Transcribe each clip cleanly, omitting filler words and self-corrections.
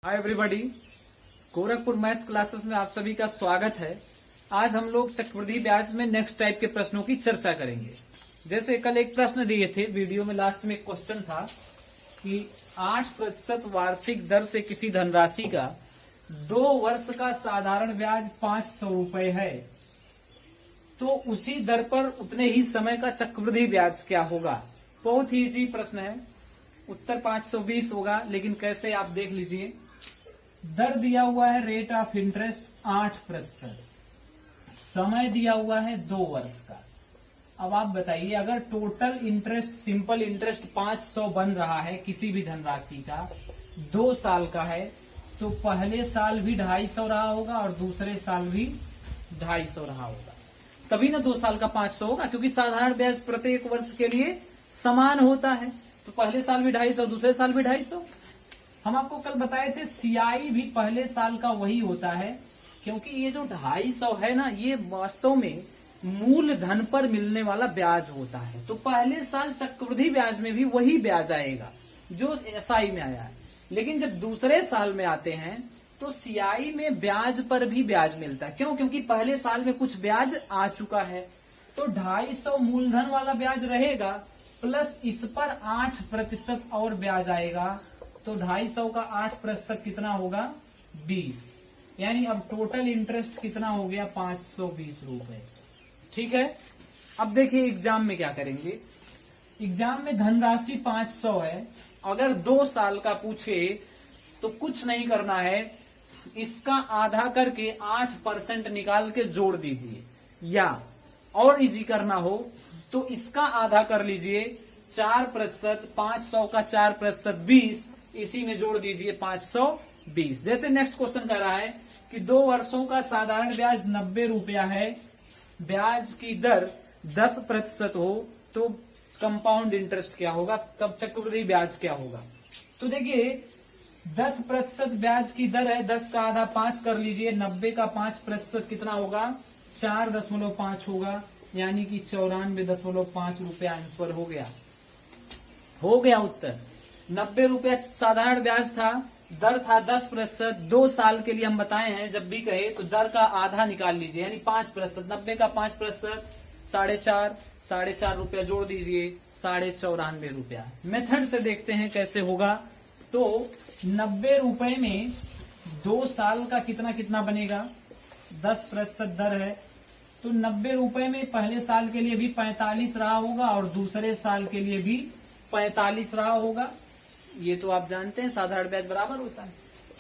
Hi everybody, Gorakhpur maths classes में आप सभी का स्वागत है। आज हम लोग चक्रवृद्धि ब्याज में नेक्स्ट टाइप के प्रश्नों की चर्चा करेंगे। जैसे कल एक प्रश्न दिए थे, वीडियो में लास्ट में एक क्वेश्चन था कि 8% वार्षिक दर से किसी धनराशि का 2 वर्ष का साधारण ब्याज 500 रुपए है, तो उसी दर पर उतने ही समय का चक्रवृद्धि ब्याज क्या होगा। बहुत ही इजी प्रश्न है, उत्तर 520 होगा। लेकिन कैसे, आप देख लीजिए। दर दिया हुआ है रेट ऑफ इंटरेस्ट 8%, समय दिया हुआ है 2 वर्ष का। अब आप बताइए, अगर टोटल इंटरेस्ट, सिंपल इंटरेस्ट 500 बन रहा है किसी भी धनराशि का, 2 साल का है, तो पहले साल भी 250 रहा होगा और दूसरे साल भी 250 रहा होगा, तभी ना 2 साल का 500 होगा। क्योंकि साधारण ब्याज प्रत्येक वर्ष के लिए समान होता है, तो पहले साल भी 250, दूसरे साल भी 250। हम आपको कल बताए थे सीआई भी पहले साल का वही होता है, क्योंकि ये जो 250 है ना, ये वास्तव में मूलधन पर मिलने वाला ब्याज होता है। तो पहले साल चक्रवृद्धि ब्याज में भी वही ब्याज आएगा जो एसआई में आया है। लेकिन जब दूसरे साल में आते हैं तो सीआई में ब्याज पर भी ब्याज मिलता है। क्यों? क्योंकि पहले साल में कुछ ब्याज आ चुका है, तो 250 मूलधन वाला ब्याज रहेगा, प्लस इस पर 8% और ब्याज आएगा। तो 250 का 8% कितना होगा? 20। यानी अब टोटल इंटरेस्ट कितना हो गया? 520 रुपए। ठीक है। अब देखिए एग्जाम में क्या करेंगे। एग्जाम में धनराशि 500 है, अगर 2 साल का पूछे तो कुछ नहीं करना है, इसका आधा करके 8% निकाल के जोड़ दीजिए, या और इजी करना हो तो इसका आधा कर लीजिए, 4%, 500 का 4% 20, इसी में जोड़ दीजिए 520। जैसे नेक्स्ट क्वेश्चन कर रहा है कि 2 वर्षों का साधारण ब्याज 90 रुपया है, ब्याज की दर 10% हो, तो कंपाउंड इंटरेस्ट क्या होगा, तब चक्रवृद्धि ब्याज क्या होगा। तो देखिए 10% ब्याज की दर है, 10 का आधा 5 कर लीजिए, 90 का 5% कितना होगा? 4.5 होगा, यानी कि 94.5 रुपया आंसर हो गया उत्तर। 90 रुपया साधारण ब्याज था, दर था 10%। 2 साल के लिए हम बताए हैं, जब भी कहे तो दर का आधा निकाल लीजिए, यानी 5%। 90 का 5% 4.5 रुपया जोड़ दीजिए, 94.5 रुपया। मेथड से देखते हैं कैसे होगा। तो 90 रुपए में 2 साल का कितना कितना बनेगा? 10% दर है, तो 90 रुपए में पहले साल के लिए भी 45 रहा होगा और दूसरे साल के लिए भी 45 रहा होगा। ये तो आप जानते हैं साधारण ब्याज बराबर होता है।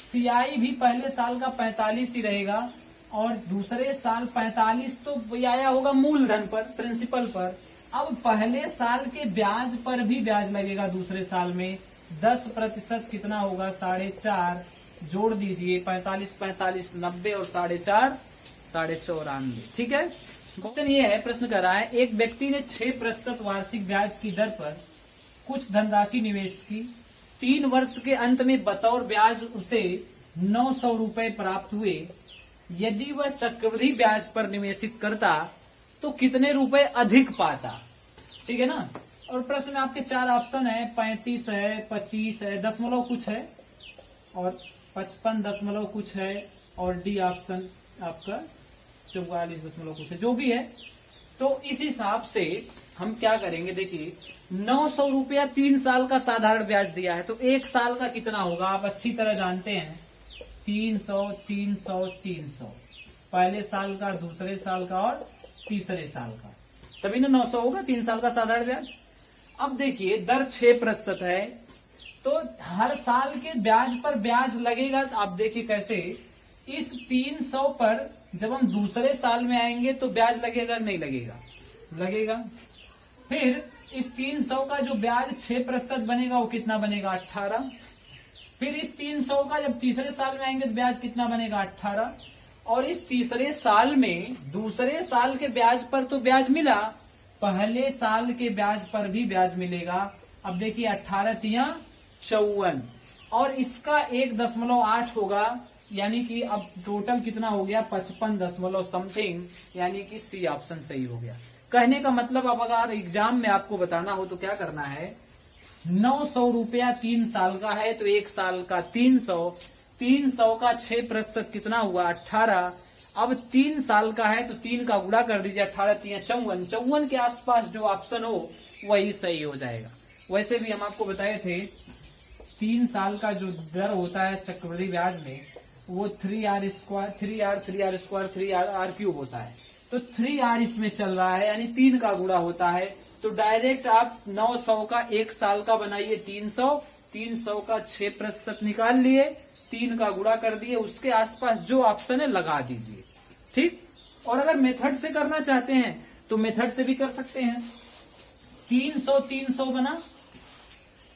सीआई भी पहले साल का 45 ही रहेगा और दूसरे साल 45 तो आया होगा मूलधन पर, प्रिंसिपल पर। अब पहले साल के ब्याज पर भी ब्याज लगेगा दूसरे साल में, 10% कितना होगा? 4.5, जोड़ दीजिए 45, 90 और 4.5, 94.5। ठीक है। क्वेश्चन ये है, प्रश्न कर रहा है, एक व्यक्ति ने 6% वार्षिक ब्याज की दर पर कुछ धनराशि निवेश की, 3 वर्ष के अंत में बतौर ब्याज उसे 900 रुपए प्राप्त हुए। यदि वह चक्रवृद्धि ब्याज पर निवेशित करता तो कितने रुपए अधिक पाता? ठीक है ना। और प्रश्न में आपके 4 ऑप्शन है, 35 है, 25 है, दशमलव कुछ है, और 55 दशमलव कुछ है, और डी ऑप्शन आपका 44 दशमलव कुछ है। जो भी है, तो इस हिसाब से हम क्या करेंगे। देखिए 900 रुपया 3 साल का साधारण ब्याज दिया है, तो 1 साल का कितना होगा आप अच्छी तरह जानते हैं। 300, 300, 300, पहले साल का, दूसरे साल का और तीसरे साल का, तभी ना 900 होगा 3 साल का साधारण ब्याज। अब देखिए दर 6% है, तो हर साल के ब्याज पर ब्याज लगेगा। आप देखिए कैसे, इस 300 पर जब हम दूसरे साल में आएंगे तो ब्याज लगेगा नहीं लगेगा। फिर इस 300 का जो ब्याज 6% बनेगा वो कितना बनेगा? 18। फिर इस 300 का जब तीसरे साल में आएंगे तो ब्याज कितना बनेगा? 18। और इस तीसरे साल में दूसरे साल के ब्याज पर तो ब्याज मिला, पहले साल के ब्याज पर भी ब्याज मिलेगा। अब देखिए 18 तिया 54, और इसका 1.8 होगा, यानी कि अब टोटल कितना हो गया? 55 दशमलव समथिंग, यानी कि सी ऑप्शन सही हो गया। कहने का मतलब, अब अगर एग्जाम में आपको बताना हो तो क्या करना है, 900 रुपया 3 साल का है तो 1 साल का 300, 300 का 6% कितना हुआ 18। अब 3 साल का है तो 3 का गुणा कर दीजिए, 18 3 54, 54 के आसपास जो ऑप्शन हो वही सही हो जाएगा। वैसे भी हम आपको बताए थे 3 साल का जो दर होता है चक्रवृद्धि ब्याज में वो 3r स्क्वायर 3r क्यूब होता है, तो 3r इसमें चल रहा है यानी 3 का गुणा होता है। तो डायरेक्ट आप 900 का 1 साल का बनाइए 300, 300 का 6% निकाल लिए, 3 का गुणा कर दिए, उसके आसपास जो ऑप्शन है लगा दीजिए। ठीक, और अगर मेथड से करना चाहते हैं तो मेथड से भी कर सकते हैं। 300 300 बना।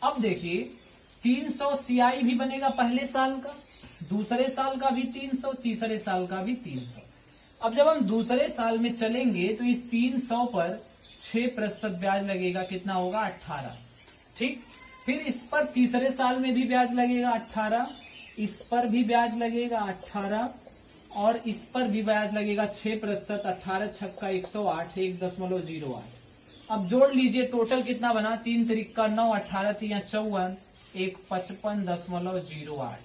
अब देखिए 300 CI भी बनेगा पहले साल का, दूसरे साल का भी 300, तीसरे साल का भी 300। अब जब हम दूसरे साल में चलेंगे तो इस 300 पर 6% ब्याज लगेगा, कितना होगा 18। ठीक, फिर इस पर तीसरे साल में भी ब्याज लगेगा 18, इस पर भी ब्याज लगेगा 18 और इस पर भी ब्याज लगेगा 6%, 18 छक्का 108, 1.08। अब जोड़ लीजिए टोटल कितना बना, 3 3 का 9, 18 3 54, 155.08,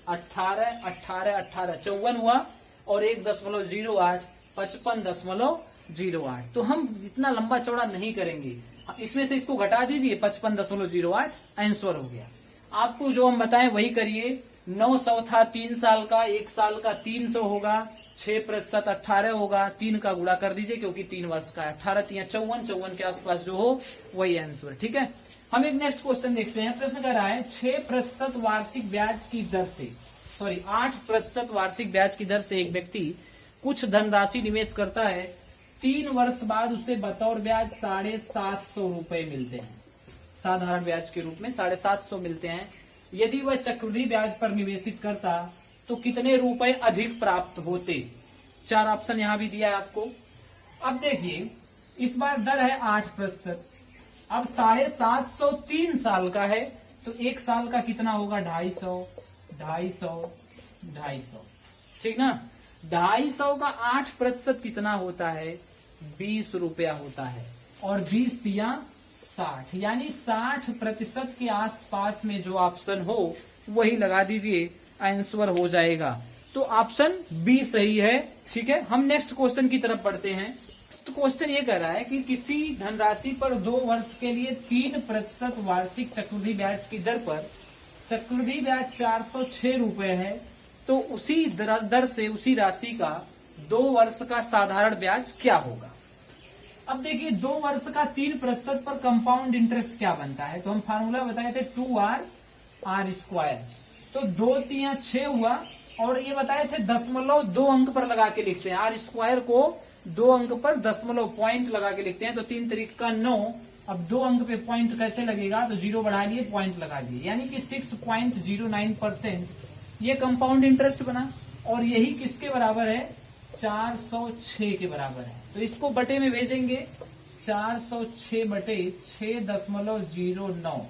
18 18 18 54 हुआ और 1.08 55.08। तो हम इतना लंबा चौड़ा नहीं करेंगे, इसमें से इसको घटा दीजिए, 55.08 आंसर हो गया। आपको जो हम बताएं वही करिए। 900 था 3 साल का, 1 साल का 300 होगा, 6% 18 होगा, 3 का गुणा कर दीजिए क्योंकि 3 वर्ष का है, 18 3 54, 54 के आसपास जो हो वही आंसर है। ठीक है, हम एक नेक्स्ट क्वेश्चन देखते हैं। प्रश्न कह रहा है 6% वार्षिक ब्याज की दर से 8% वार्षिक ब्याज की दर से एक व्यक्ति कुछ धनराशि निवेश करता है, 3 वर्ष बाद उसे बतौर ब्याज 750 रुपए मिलते हैं, साधारण ब्याज के रूप में 750 मिलते हैं। यदि वह चक्रवृद्धि ब्याज पर निवेशित करता तो कितने रुपए अधिक प्राप्त होते। 4 ऑप्शन यहाँ भी दिया है आपको। अब देखिए इस बार दर है 8%। अब 750 3 साल का है तो 1 साल का कितना होगा 250, 250, 250। ठीक ना, 250 का 8% कितना होता है 20 रुपया होता है और 20 तिया 60, यानी 60% के आसपास में जो ऑप्शन हो वही लगा दीजिए, आंसर हो जाएगा। तो ऑप्शन बी सही है। ठीक है, हम नेक्स्ट क्वेश्चन की तरफ बढ़ते हैं। तो क्वेश्चन ये कह रहा है कि किसी धनराशि पर 2 वर्ष के लिए 3% वार्षिक चक्रवृद्धि ब्याज की दर पर चक्रवृद्धि ब्याज 406 रुपए है, तो उसी दर से उसी राशि का 2 वर्ष का साधारण ब्याज क्या होगा। अब देखिए 2 वर्ष का 3% पर कंपाउंड इंटरेस्ट क्या बनता है, तो हम फार्मूला बताए थे 2r स्क्वायर, तो 2 3 6 हुआ और ये बताए थे 0.2 अंक पर लगा के लिखते हैं, आर स्क्वायर को 2 अंक पर 0 पॉइंट लगा के लिखते हैं, तो 3 3 का 9। अब 2 अंक पे पॉइंट कैसे लगेगा, तो 0 बढ़ा लिए पॉइंट लगा दिए, यानी कि 6.09% ये कंपाउंड इंटरेस्ट बना और यही किसके बराबर है 406 के बराबर है। तो इसको बटे में भेजेंगे 406 बटे 6.09।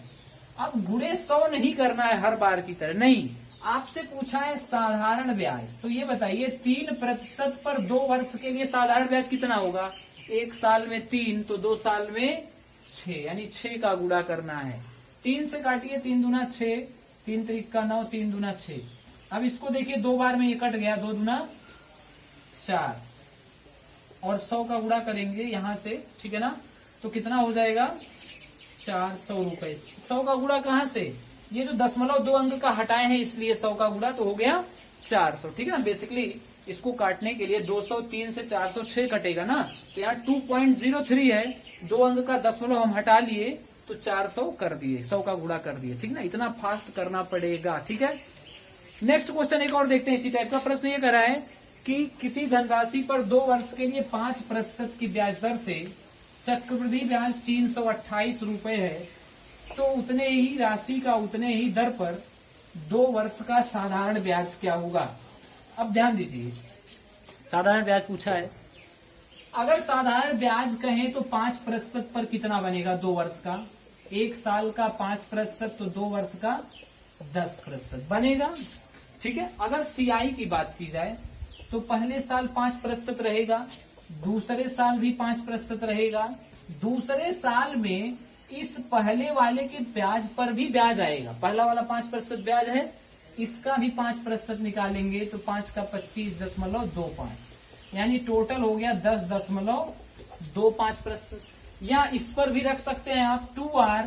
अब गुणे 100 नहीं करना है हर बार की तरह, नहीं, आपसे पूछा है साधारण ब्याज, तो ये बताइए 3% पर 2 वर्ष के लिए साधारण ब्याज कितना होगा, 1 साल में 3 तो 2 साल में 6, यानी 6 का गुणा करना है। 3 से काटिए, 3 दूना 6, 3 3 का 9, 3 दूना 6। अब इसको देखिए 2 बार में ये कट गया, 2 दूना 4 और 100 का गुणा करेंगे यहां से, ठीक है ना, तो कितना हो जाएगा 400 रुपए। 100 का गुणा कहां से, ये जो 0.2 अंक का हटाए हैं इसलिए 100 का गुणा तो हो गया 400। ठीक है ना, बेसिकली इसको काटने के लिए 203 से 406 कटेगा ना, तो यहाँ 2.03 है, 2 अंक का 0 हम हटा लिए तो 400 कर दिए, 100 का गुणा कर दिए। ठीक ना, इतना फास्ट करना पड़ेगा। ठीक है, नेक्स्ट क्वेश्चन एक और देखते हैं इसी टाइप का। प्रश्न ये कर रहा है कि किसी धनराशि पर 2 वर्ष के लिए 5% की ब्याज दर से चक्रवृद्धि ब्याज 328 रुपए है, तो उतने ही राशि का उतने ही दर पर 2 वर्ष का साधारण ब्याज क्या होगा। अब ध्यान दीजिए, साधारण ब्याज पूछा है, अगर साधारण ब्याज कहें तो 5% पर कितना बनेगा 2 वर्ष का, 1 साल का 5% तो 2 वर्ष का 10% बनेगा। ठीक है, अगर सीआई की बात की जाए तो पहले साल 5% रहेगा, दूसरे साल भी 5% रहेगा, दूसरे साल में इस पहले वाले के ब्याज पर भी ब्याज आएगा, पहला वाला 5% ब्याज है, इसका भी 5% निकालेंगे तो 5 का 25.25, यानी टोटल हो गया 10.25%। या इस पर भी रख सकते हैं आप 2r,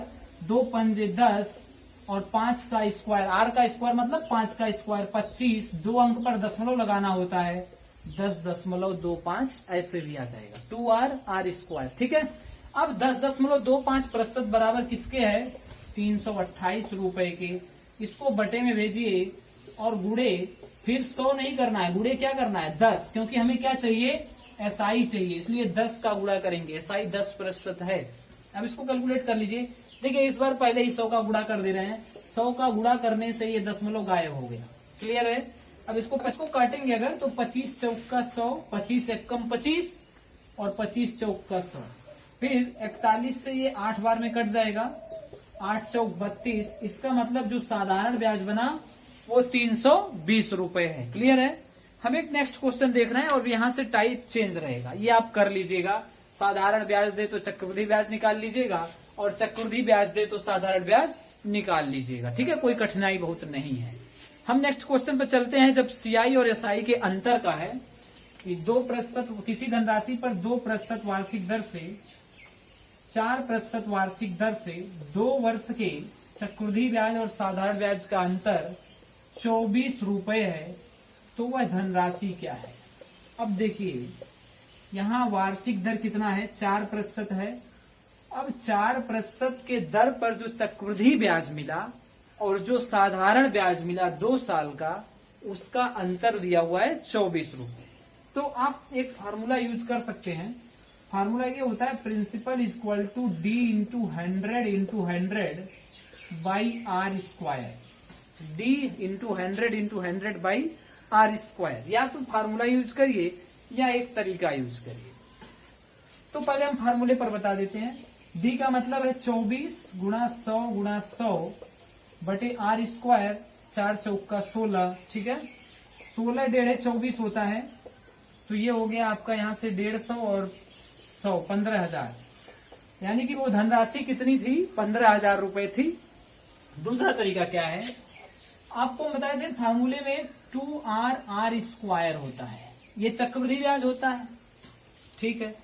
2 पंजे 10 और 5 का स्क्वायर, r का स्क्वायर मतलब 5 का स्क्वायर 25, 2 अंक पर दशमलव लगाना होता है, 10.25 ऐसे भी आ जाएगा 2r स्क्वायर। ठीक है, अब 10.25% बराबर किसके है, 328 रुपए के। इसको बटे में भेजिए और गुड़े, फिर 100 नहीं करना है, गुड़े क्या करना है 10, क्योंकि हमें क्या चाहिए, एसआई चाहिए, इसलिए 10 का गुणा करेंगे, एसआई 10% है। अब इसको कैलकुलेट कर लीजिए। देखिए इस बार पहले ही 100 का गुणा कर दे रहे हैं, 100 का गुणा करने से ये दशमलव गायब हो गया। क्लियर है। अब इसको काटेंगे अगर तो 25 चौक का 100, 25 एकम 25 और 25 चौक का 100, फिर 41 से ये 8 बार में कट जाएगा, 8 चौक 32। इसका मतलब जो साधारण ब्याज बना वो 320 रुपए है। क्लियर है। हम एक नेक्स्ट क्वेश्चन देख रहे हैं और यहाँ से टाइप चेंज रहेगा, ये आप कर लीजिएगा। साधारण ब्याज दे तो चक्रवृद्धि ब्याज निकाल लीजिएगा और चक्रवृद्धि ब्याज दे तो साधारण ब्याज निकाल लीजिएगा। ठीक है, कोई कठिनाई बहुत नहीं है। हम नेक्स्ट क्वेश्चन पर चलते हैं। जब सीआई और एसआई के अंतर का है कि 2% किसी धनराशि पर 2% वार्षिक दर से 4% वार्षिक दर से 2 वर्ष के चक्रवृद्धि ब्याज और साधारण ब्याज का अंतर 24 रुपए है, तो वह धनराशि क्या है। अब देखिए यहाँ वार्षिक दर कितना है, 4% है। अब 4% के दर पर जो चक्रवृद्धि ब्याज मिला और जो साधारण ब्याज मिला 2 साल का, उसका अंतर दिया हुआ है 24 रुपए। तो आप एक फार्मूला यूज कर सकते हैं। फार्मूला ये होता है principal equal to D into 100 by R square, D into 100 by R square. या तो फार्मूला यूज करिए या एक तरीका यूज करिए। तो पहले हम फार्मूले पर बता देते हैं। D का मतलब है 24 गुणा 100 गुणा 100 बटे आर स्क्वायर, 4 चौक का 16। ठीक है, 16 डेढ़ 24 होता है, तो ये हो गया आपका यहाँ से 150 और 100 15,000, यानी कि वो धनराशि कितनी थी, 15,000 रुपए थी। दूसरा तरीका क्या है, आपको बता दें फार्मूले में 2r स्क्वायर होता है, ये चक्रवृद्धि ब्याज होता है। ठीक है,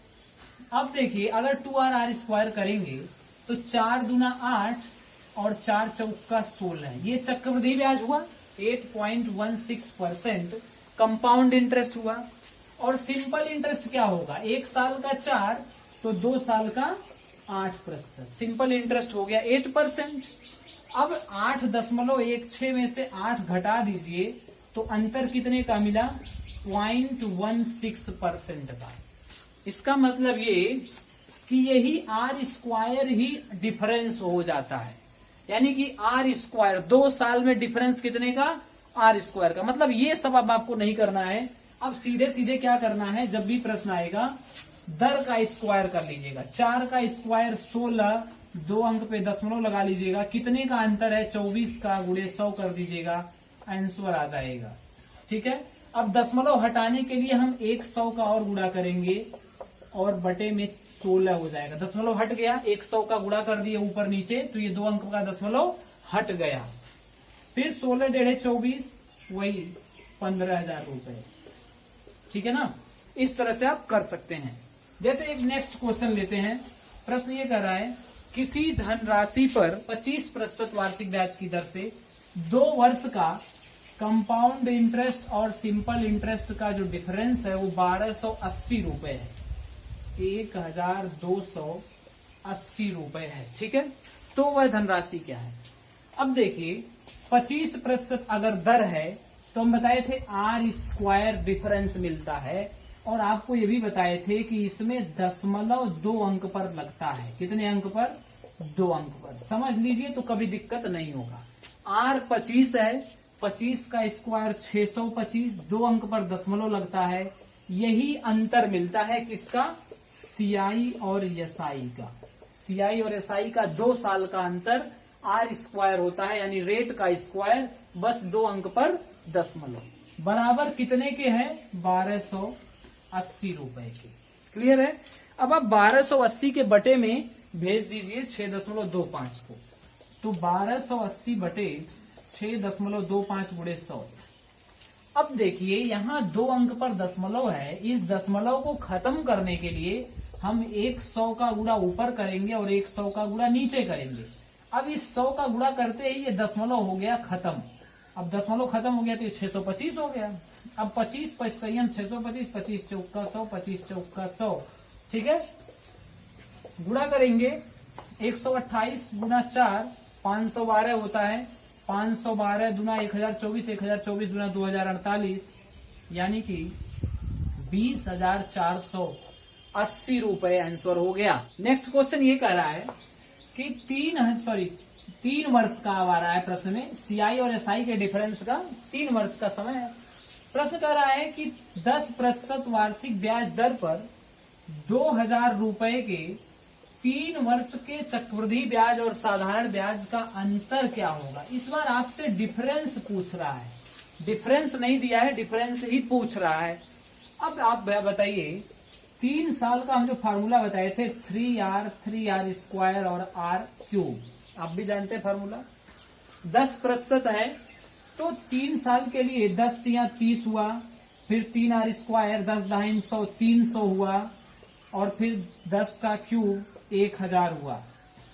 अब देखिए अगर 2r स्क्वायर करेंगे तो 4 दूना 8 और 4 चौक का 16, ये चक्रवृद्धि ब्याज हुआ 8.16% कंपाउंड इंटरेस्ट हुआ। और सिंपल इंटरेस्ट क्या होगा, 1 साल का 4 तो 2 साल का 8%, सिंपल इंटरेस्ट हो गया 8%। अब 8.16 में से 8 घटा दीजिए तो अंतर कितने का मिला, 0.16% का। इसका मतलब ये कि यही आर स्क्वायर ही डिफरेंस हो जाता है, यानी कि आर स्क्वायर 2 साल में डिफरेंस कितने का, आर स्क्वायर का। मतलब ये सब अब आपको नहीं करना है, अब सीधे सीधे क्या करना है, जब भी प्रश्न आएगा दर का स्क्वायर कर लीजिएगा। 4 का स्क्वायर 16, 2 अंक पे दशमलव लगा लीजिएगा, कितने का अंतर है 24 का, गुणे 100 कर दीजिएगा, आंसर आ जाएगा। ठीक है, अब दशमलव हटाने के लिए हम 100 का और गुणा करेंगे और बटे में 16 हो जाएगा। दशमलव हट गया, 100 का गुणा कर दिए ऊपर नीचे, तो ये 2 अंक का दशमलव हट गया। फिर 16 डेढ़ 24, वही 15,000 रुपए। ठीक है ना, इस तरह से आप कर सकते हैं। जैसे एक नेक्स्ट क्वेश्चन लेते हैं। प्रश्न ये कर रहा है, किसी धनराशि पर 25% वार्षिक ब्याज की दर से 2 वर्ष का कंपाउंड इंटरेस्ट और सिंपल इंटरेस्ट का जो डिफरेंस है वो 1280 रुपए है, 1280 रुपए है। ठीक है, तो वह धनराशि क्या है। अब देखिए 25% अगर दर है तो हम बताए थे आर स्क्वायर डिफरेंस मिलता है, और आपको ये भी बताए थे कि इसमें दशमलव 2 अंक पर लगता है। कितने अंक पर, 2 अंक पर। समझ लीजिए तो कभी दिक्कत नहीं होगा। आर 25 है, 25 का स्क्वायर 625, 2 अंक पर दशमलव लगता है। यही अंतर मिलता है किसका, सीआई और एसआई का। सीआई और एसआई का 2 साल का अंतर आर स्क्वायर होता है, यानी रेट का स्क्वायर, बस 2 अंक पर दशमलव, बराबर कितने के हैं, 1280 रुपए के। क्लियर है। अब आप 1280 के बटे में भेज दीजिए 6.25 को, तो 1280 बटे 6.25 गुणे 100। अब देखिए यहाँ 2 अंक पर दशमलव है, इस दशमलव को खत्म करने के लिए हम 100 का गुणा ऊपर करेंगे और 100 का गुणा नीचे करेंगे। अब इस 100 का गुणा करते ही ये दशमलव हो गया खत्म। अब दशमलव खत्म हो गया तो ये 625 हो गया। अब 25 संयम 625, 25 चौका 100, 25 चौका 100, ठीक है। गुणा करेंगे 128 गुना 4 512 होता है, 512 दुना 1024, 1024 दुना 2048, यानी कि 20,480 रुपए आंसर हो गया। नेक्स्ट क्वेश्चन ये कह रहा है कि 3 वर्ष का आ रहा है प्रश्न में, सीआई और एसआई के डिफरेंस का 3 वर्ष का समय है। प्रश्न कह रहा है कि 10% वार्षिक ब्याज दर पर 2,000 रुपए के 3 वर्ष के चक्रवृद्धि ब्याज और साधारण ब्याज का अंतर क्या होगा। इस बार आपसे डिफरेंस पूछ रहा है, डिफरेंस नहीं दिया है, डिफरेंस ही पूछ रहा है। अब आप बताइए 3 साल का हम जो फार्मूला बताए थे 3R स्क्वायर और R क्यूब, आप भी जानते हैं फार्मूला। 10% है तो 3 साल के लिए 10 तिया 30 हुआ, फिर 3R स्क्वायर 10 दाहिन 100 300 हुआ, और फिर 10 का क्यूब 1000 हुआ।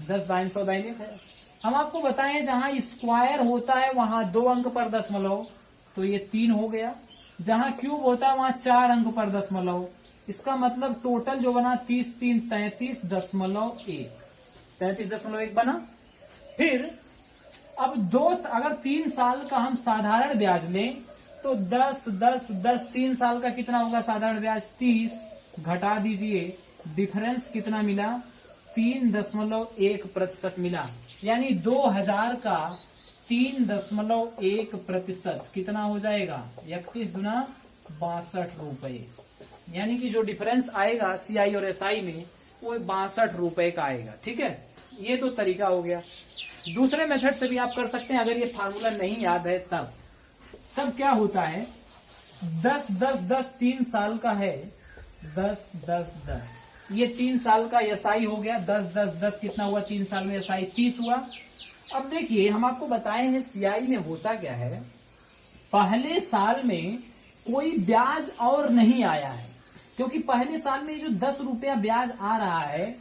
10 दाहिन 100 दाहिन 1000। हम आपको बताएं जहां स्क्वायर होता है वहां 2 अंक पर दशमलव, तो ये 3 हो गया। जहां क्यूब होता है वहां 4 अंक पर दशमलव, इसका मतलब टोटल जो बना 30 3 33.1, 33.1 बना। फिर अब अगर 3 साल का हम साधारण ब्याज लें तो 10 10 10 3 साल का कितना होगा साधारण ब्याज 30, घटा दीजिए, डिफरेंस कितना मिला 3.1% मिला, यानी 2000 का 3.1% कितना हो जाएगा 31 दुना 62 रुपए, यानी कि जो डिफरेंस आएगा सीआई और एसआई में वो 62 रुपए का आएगा। ठीक है, ये तो तरीका हो गया। दूसरे मेथड से भी आप कर सकते हैं, अगर ये फार्मूला नहीं याद है तब क्या होता है 10 10 10 3 साल का है, 10 10 10 ये 3 साल का एसआई हो गया, 10 10 10 कितना हुआ 3 साल में एसआई 30 हुआ। अब देखिए हम आपको बताए हैं सीआई में होता क्या है, पहले साल में कोई ब्याज और नहीं आया है, क्योंकि पहले साल में जो 10 रुपया ब्याज आ रहा है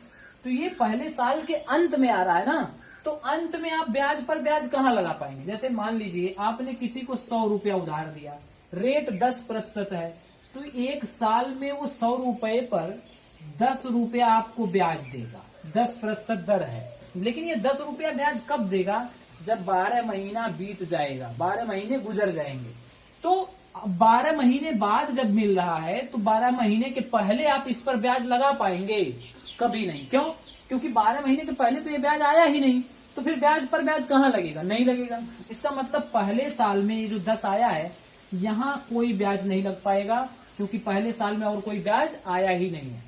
तो ये पहले साल के अंत में आ रहा है ना, तो अंत में आप ब्याज पर ब्याज कहाँ लगा पाएंगे। जैसे मान लीजिए आपने किसी को 100 रुपया उधार दिया, रेट 10% है, तो 1 साल में वो 100 रुपए पर 10 रुपया आपको ब्याज देगा, 10% दर है। लेकिन ये 10 रुपया ब्याज कब देगा, जब 12 महीना बीत जाएगा, 12 महीने गुजर जाएंगे। तो 12 महीने बाद जब मिल रहा है तो 12 महीने के पहले आप इस पर ब्याज लगा पाएंगे, कभी नहीं। क्यों? क्योंकि 12 महीने के पहले तो ये ब्याज आया ही नहीं, तो फिर ब्याज पर ब्याज कहाँ लगेगा, नहीं लगेगा। इसका मतलब पहले साल में ये जो 10 आया है यहाँ कोई ब्याज नहीं लग पाएगा, क्योंकि पहले साल में और कोई ब्याज आया ही नहीं है।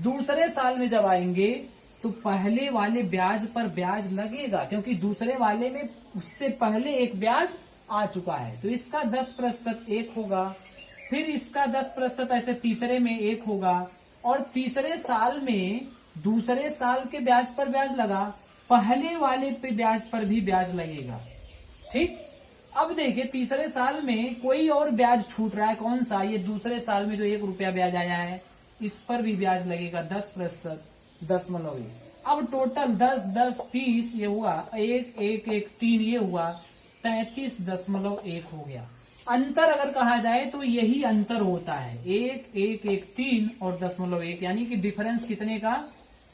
दूसरे साल में जब आएंगे तो पहले वाले ब्याज पर ब्याज लगेगा, क्योंकि दूसरे वाले में उससे पहले एक ब्याज आ चुका है, तो इसका 10% 1 होगा, फिर इसका 10% ऐसे तीसरे में 1 होगा, और तीसरे साल में दूसरे साल के ब्याज पर ब्याज लगा, पहले वाले पे ब्याज पर भी ब्याज लगेगा। ठीक, अब देखिए तीसरे साल में कोई और ब्याज छूट रहा है, कौन सा, ये दूसरे साल में जो 1 रुपया ब्याज आया है इस पर भी ब्याज लगेगा 10%, 10.1। अब टोटल 10 10 30 ये हुआ, 1 1 1 3 ये हुआ, 33.1 हो गया। अंतर अगर कहा जाए तो यही अंतर होता है, 1 1 1 3 और 0.1, यानी कि डिफरेंस कितने का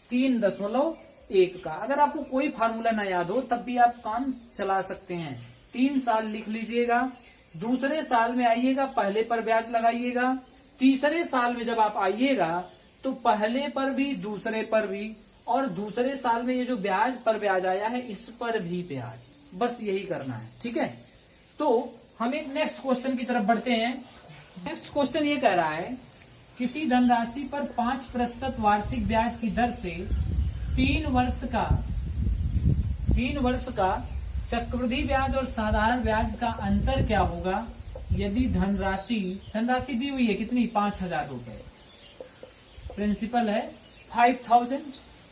3.1 का। अगर आपको कोई फार्मूला ना याद हो तब भी आप काम चला सकते हैं। 3 साल लिख लीजिएगा, दूसरे साल में आइएगा पहले पर ब्याज लगाइएगा, तीसरे साल में जब आप आइएगा तो पहले पर भी दूसरे पर भी, और दूसरे साल में ये जो ब्याज पर ब्याज आया है इस पर भी ब्याज, बस यही करना है। ठीक है, तो हम एक नेक्स्ट क्वेश्चन की तरफ बढ़ते हैं। नेक्स्ट क्वेश्चन ये कह रहा है किसी धनराशि पर 5% वार्षिक ब्याज की दर से 3 वर्ष का चक्रवृद्धि ब्याज और साधारण ब्याज का अंतर क्या होगा यदि धनराशि दी हुई है कितनी 5,000 रुपए, प्रिंसिपल है 5,000।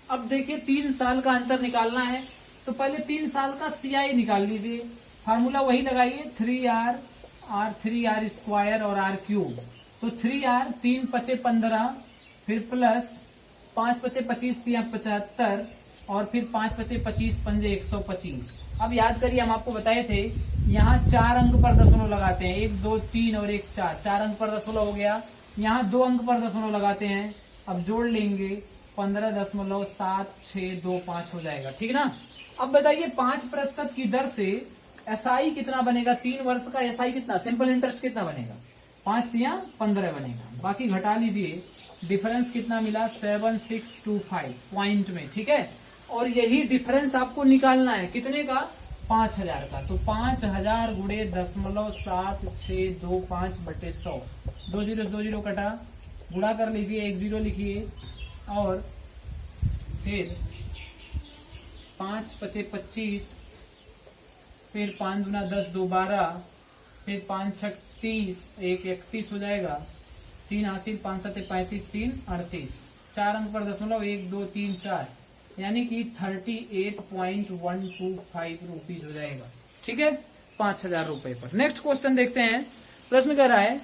अब देखिए 3 साल का अंतर निकालना है तो पहले 3 साल का सीआई निकाल लीजिए, फार्मूला वही लगाइए 3r, r3r स्क्वायर और r क्यूब। तो 3r 3 पचे 15, फिर प्लस 5 पचे 25 3 75 और फिर 5 पचे 25 पंजे 125। अब याद करिए हम आपको बताए थे यहाँ 4 अंक पर दशमलव लगाते हैं, 1 2 3 और 1 4 अंक पर दशमलव हो गया। यहाँ 2 अंक पर दशमलव लगाते हैं, अब जोड़ लेंगे 15.7625 हो जाएगा, ठीक ना। अब बताइए 5% की दर से एसआई कितना बनेगा, 3 वर्ष का एसआई कितना, सिंपल इंटरेस्ट कितना बनेगा, 5 तिया 15 बनेगा। बाकी घटा लीजिए, डिफरेंस कितना मिला 7625 पॉइंट में, ठीक है। और यही डिफरेंस आपको निकालना है कितने का, 5000 का। तो 5000 गुणे 0.7625/100, 2 0 कटा, गुणा कर लीजिए, 1 0 लिखिए और फिर 5 पचे 25, फिर 5 दूना 10 2 12, फिर 5 6 30, 1 31 हो जाएगा, 3 हासिल 5 7 35 3 38, 4 अंक पर दशमलव 1 2 3 4, यानी कि 38.125 रुपीज हो जाएगा, ठीक है, 5000 रुपए पर। नेक्स्ट क्वेश्चन देखते हैं। प्रश्न कह रहा है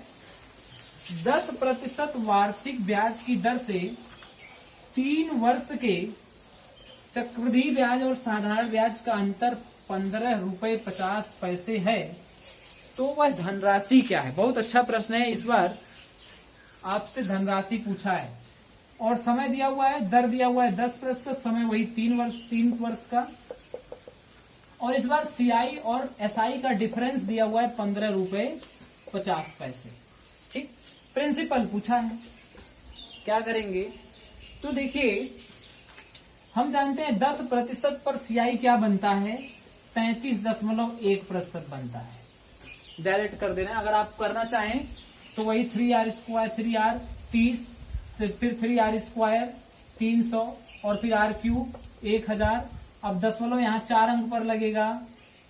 10% वार्षिक ब्याज की दर से 3 वर्ष के चक्रवृद्धि ब्याज और साधारण ब्याज का अंतर 15 रुपए 50 पैसे है, तो वह धनराशि क्या है। बहुत अच्छा प्रश्न है, इस बार आपसे धनराशि पूछा है और समय दिया हुआ है, दर दिया हुआ है 10%, समय वही 3 वर्ष का, और इस बार सीआई और एसआई का डिफरेंस दिया हुआ है 15 रुपए 50 पैसे, ठीक। प्रिंसिपल पूछा है, क्या करेंगे, तो देखिए हम जानते हैं 10% पर सीआई क्या बनता है, 33.1% बनता है। डायरेक्ट कर देना, अगर आप करना चाहें तो वही 3r स्क्वायर 3r 30, फिर 3r स्क्वायर 300 और फिर r क्यूब 1000। अब दशमलव यहाँ 4 अंक पर लगेगा,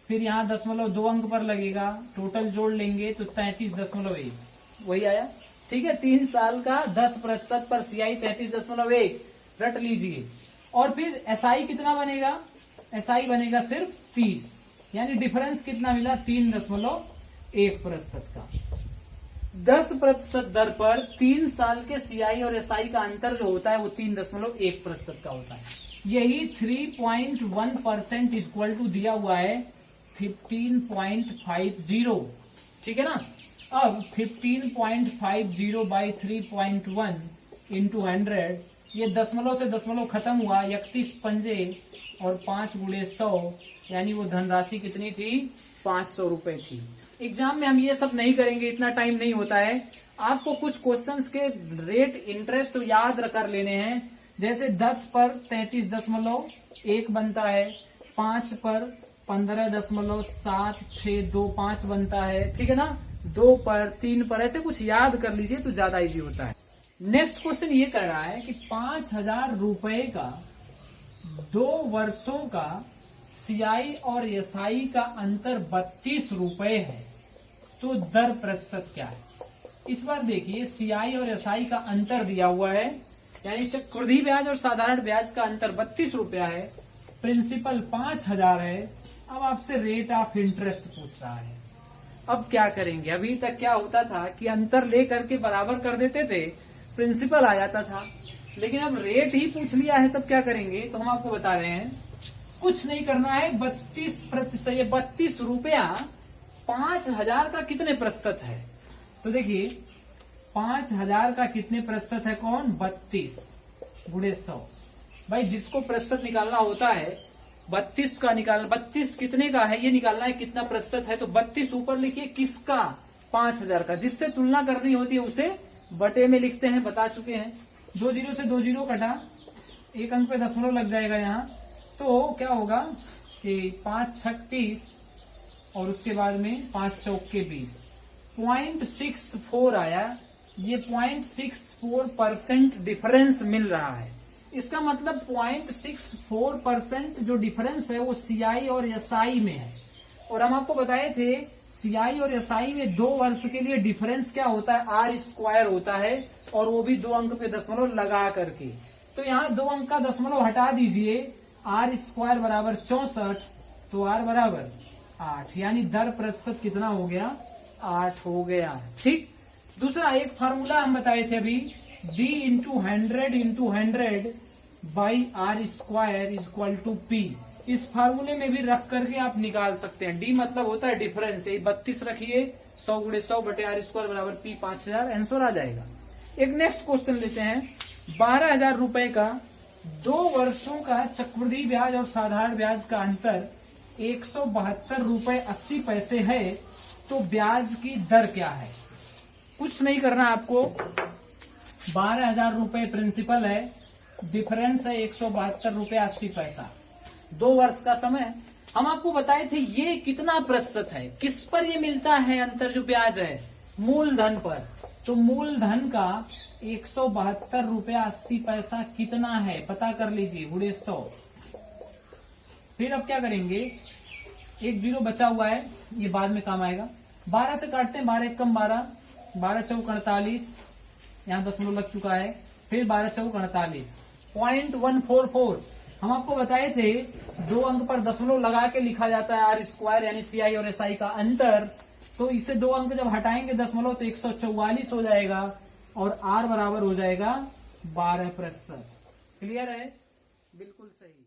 फिर यहाँ दशमलव 2 अंक पर लगेगा, टोटल जोड़ लेंगे तो 33.1 वही आया, ठीक है। 3 साल का 10% पर सीआई 33.1 रट लीजिए। और फिर एसआई कितना बनेगा, एसआई बनेगा सिर्फ 30, यानी डिफरेंस कितना मिला 3.1% का। 10% दर पर 3 साल के सीआई और एसआई का अंतर जो होता है वो 3.1% का होता है। यही 3.1% इक्वल टू दिया हुआ है 15.50, ठीक है ना। अब 15.50 बाई 3.1 इंटू 100, ये दशमलव से दशमलव खत्म हुआ, 31 पंजे और 5 गुणे 100, यानी वो धनराशि कितनी थी, 500 रुपए थी। एग्जाम में हम ये सब नहीं करेंगे, इतना टाइम नहीं होता है। आपको कुछ क्वेश्चंस के रेट इंटरेस्ट याद कर लेने हैं, जैसे 10 पर 33.1 बनता है, 5 पर 15.7625 बनता है, ठीक है ना, 2 पर 3 पर, ऐसे कुछ याद कर लीजिए तो ज्यादा इजी होता है। नेक्स्ट क्वेश्चन ये कर रहा है कि 5000 रुपए का 2 वर्षों का सीआई और एसआई का अंतर 32 रुपए है, तो दर प्रतिशत क्या है। इस बार देखिए सीआई और एसआई का अंतर दिया हुआ है, यानी चक्रवृद्धि ब्याज और साधारण ब्याज का अंतर 32 रुपया है, प्रिंसिपल 5000 है। अब आपसे रेट ऑफ इंटरेस्ट पूछ रहा है। अब क्या करेंगे, अभी तक क्या होता था कि अंतर ले करके बराबर कर देते थे, प्रिंसिपल आ जाता था, लेकिन अब रेट ही पूछ लिया है, तब क्या करेंगे, तो हम आपको बता रहे हैं कुछ नहीं करना है। 32%, ये 32 रुपया 5000 का कितने प्रतिशत है, तो देखिए 5000 का कितने प्रतिशत है, कौन, 32 गुणे 100। भाई जिसको प्रतिशत निकालना होता है 32 का निकालना, 32 कितने का है ये निकालना है, कितना प्रतिशत है, तो 32 ऊपर लिखिए किसका, 5000 का। जिससे तुलना करनी होती है उसे बटे में लिखते हैं, बता चुके हैं। 2 0 से 2 0 कटा, 1 अंक पे दशमलव लग जाएगा यहाँ, तो क्या होगा कि 5 6 30 और उसके बाद में 5 चौक के 20, 0.64 आया। ये 0.64% डिफरेंस मिल रहा है। इसका मतलब 0.64% जो डिफरेंस है वो सीआई और एसआई में है। और हम आपको बताए थे सीआई और एसआई में 2 वर्ष के लिए डिफरेंस क्या होता है, आर स्क्वायर होता है, और वो भी 2 अंक पे दशमलव लगा करके। तो यहाँ 2 अंक का दशमलव हटा दीजिए, आर स्क्वायर बराबर 64, तो आर बराबर 8, यानी दर प्रतिशत कितना हो गया, 8 हो गया। ठीक, दूसरा एक फार्मूला हम बताए थे अभी, d into 100 by R square is equal to P. इस फार्मूले में भी रख करके आप निकाल सकते हैं। डी मतलब होता है डिफरेंस, 32 रखिए, 100 गुणे 100 बटे आर स्क्वायर बराबर पी, 5000 आंसर आ जाएगा। एक नेक्स्ट क्वेश्चन लेते हैं, 12,000 रुपए का 2 वर्षों का चक्रवृद्धि ब्याज और साधारण ब्याज का अंतर 172 रुपए 80 पैसे है, तो ब्याज की दर क्या है। कुछ नहीं करना आपको, 12,000 रुपए प्रिंसिपल है, डिफरेंस है 172 रुपए 80 पैसा, 2 वर्ष का समय। हम आपको बताए थे ये कितना प्रतिशत है, किस पर ये मिलता है अंतर जो ब्याज है, मूलधन पर। तो मूलधन का 172 रुपए 80 पैसा कितना है पता कर लीजिए, गुणे 100। फिर अब क्या करेंगे, एक 0 बचा हुआ है, ये बाद में काम आएगा। 12 से काटते हैं, 12 कम 12, 12 चौक 48, यहाँ दशमलव लग चुका है, फिर 12 चौक 48, 0.144। हम आपको बताए थे 2 अंक पर दशमलव लगा के लिखा जाता है आर स्क्वायर, यानी सीआई और एसआई का अंतर। तो इसे 2 अंक जब हटाएंगे दशमलव तो 144 हो जाएगा, और आर बराबर हो जाएगा 12%। क्लियर है, बिल्कुल सही।